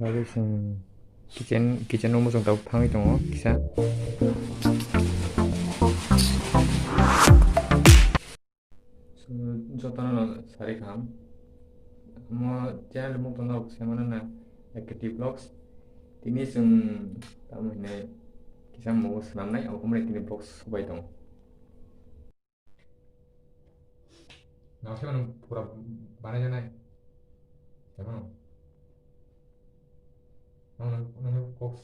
여기 지금 kichen room trong tàu phang trong kisa jotono sari kam mo channel mo tono semana na active vlogs tini sung tamu ne kisa mo senam nai aku mereka tini vlogs bai tong na siapa pura bana janai siapa no vlogs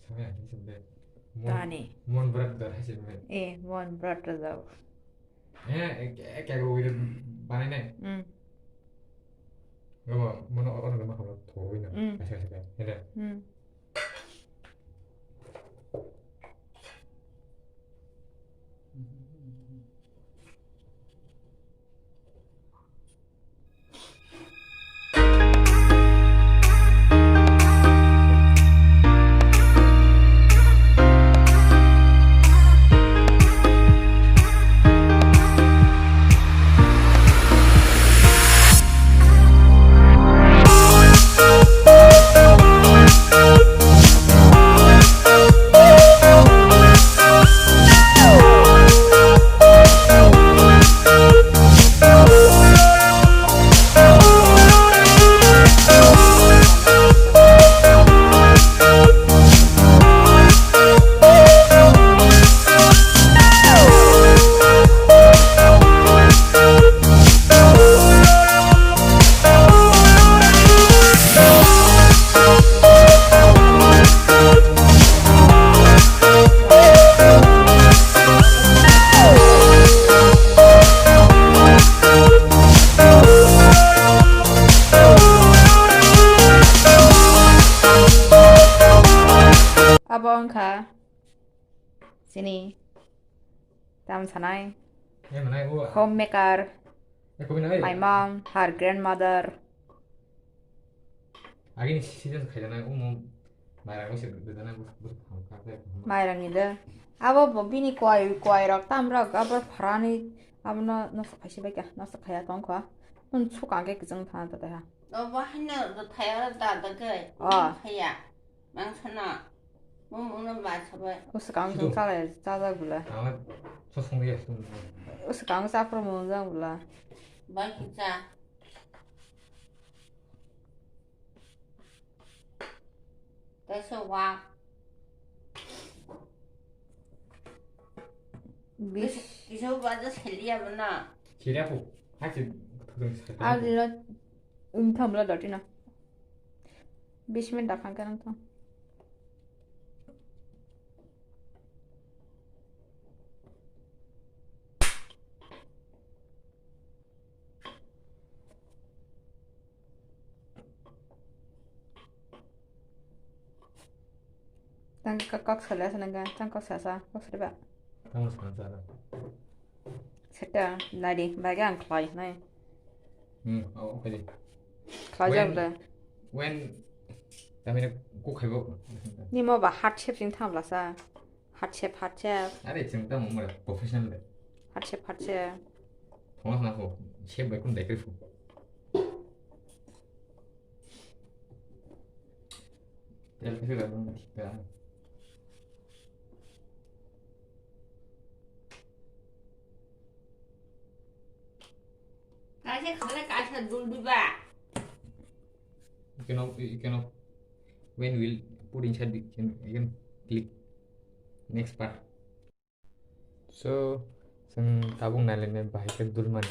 sama ya sebenarnya Tani. mon berat dah hasilnya One brought result. kayak gue bana nih nggak mau orang nggak mau tahu ini kasih kasih ini Abongka. Sini. Tam sanai. mana gue Homemaker. aku bilang My mom, her grandmother. 아기는 시즌 가잖아요. 뭐 말하고 싶으잖아요. 무슨 방카페. Mairangida. Abo bini kwai rak tam rak abar pharani abna no sakhaisi ba kya no sakhaya tong kwa. Un chuka ge gzang than ta da. nó bỏ nó được thay ở đó đó cái thay à mang thân à muốn nó bà sao vậy Us kang jung sa le za za gula. 아마 소송이 했어. Us kang sa pro mo zang gula. bà kia cha tại sao qua Bish. cái số bà rất hay liệp nè 기랴고 하지 도등 Alila tham la datina. 20 minute dakan kan ta. Tang kak sala sananga tang kak sasa kak sriba. 당을 산다라. Seta nadi bagang klai nai. 오케이. Klai jang da. when 다음에 꼭 해보. Ni mo ba heart shape jing tham la sa. Heart shape 아래 지금 딱 뭐야? 프로페셔널. heart shape. 통화서 나서 셰프 몇 군데 그랬어. 이렇게 해가지고 티가 cái chứ không lấy cái thật đun đi bà you cannot when we'll put inside you can click next part. So sang tabung nalin bahaya ke dulman.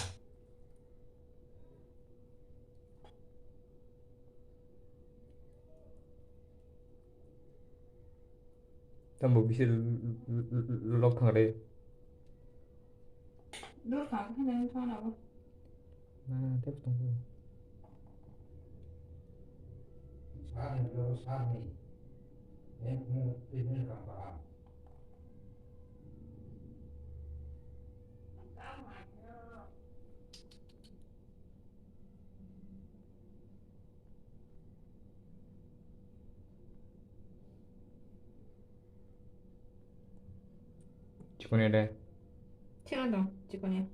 Tambo bisa log thang đây. Lur kang kan nang thana ba. Nah, tiếp tục. 직원이 돼. Tingandong jikoni.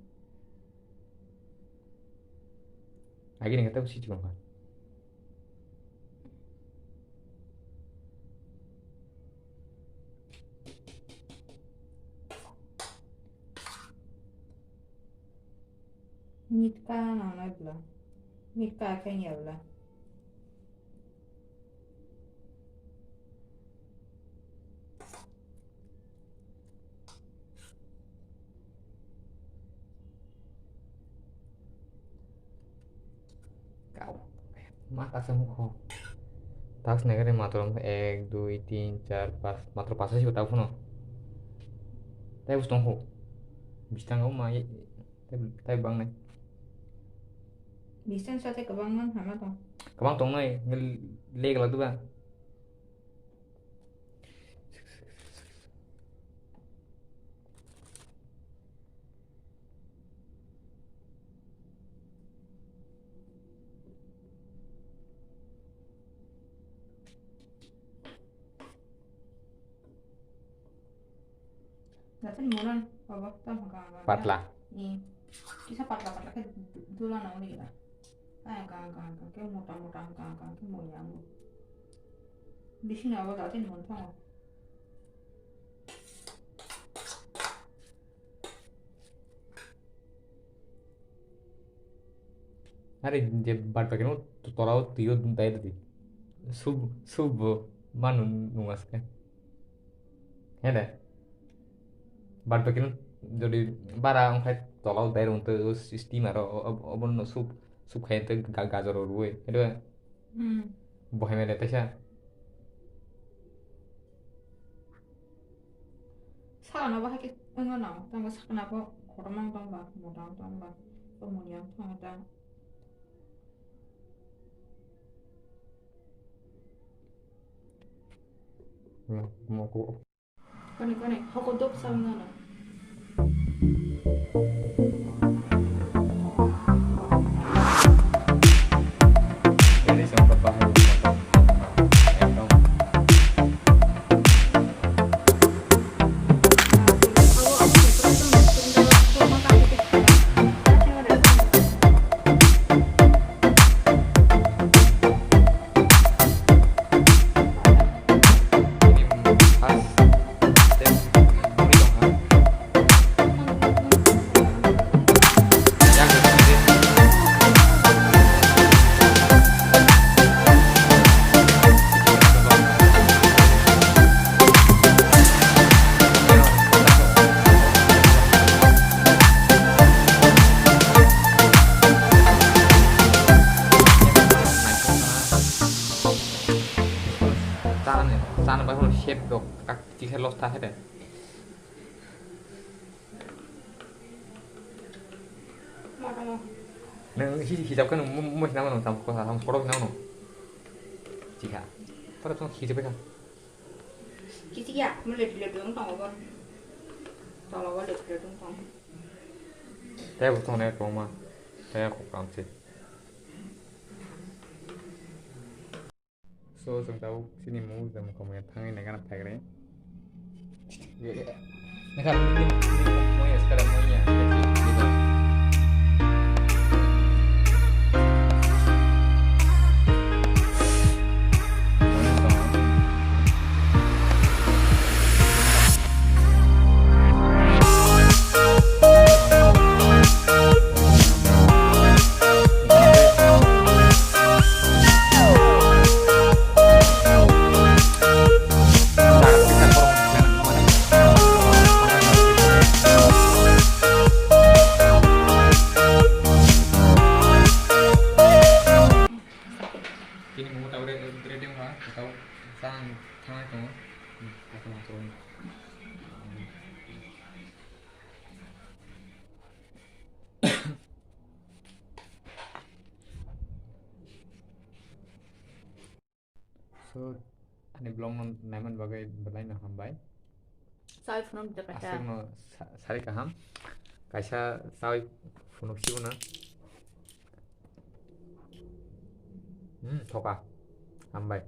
아기는 갔다 오시 직원 가. Mitka nangnai bla. Mitka kayaknya bla. Kau mata semua tahu negara matrom 1 2 3 4 5 matro pasal sih tahu no tapi bus tongho bisa nggak mau tapi bang nih Bisa sate kebangan sama tuh. kebang tong nih ngeleg lah tuh bang Datang mulan apa tam kang. patlah Nih. Kisah patla ke dulan nang ni lah. Kang ke muta kang ke mau yang. Di sini apa datang muntah. अरे जे बाट pakai nu torau tio duntai tadi sub manu nungas kan ya deh बाट pakai nu jadi barang kayak torau dari untuk sistem atau abon sub kayak itu gajar ruwe itu kan bohnya ada tesya 사나 봐 하게 응어나 땅가 사나 봐 고르망 땅가 모당 땅가 또 뭐냐 땅가 mau ku 거니 하고 또 싸우나 ini sama bahan ya dong sana bahkan shape dok kak jika los tah ada neng hijab kan mau nama nong tam kota tam korok nama nong jika pada tuh hijab kan 기지야 물레 빌레 병 당어가 달아와 레 빌레 병 당. saya butuh nih rumah saya kok kamsi so sung tahu sini mau jam kamu yang tangi nih kan apa keren nih kan ini mau ya sekarang mau ya gitu Kini mau tahu dari dia mah tahu sang tangan itu aku langsung so ini belum naiman bagai berlain nah hambai 사이 푸는 데 가자. asik no sari kaham kaisa sawi funuk siuna thoka hambai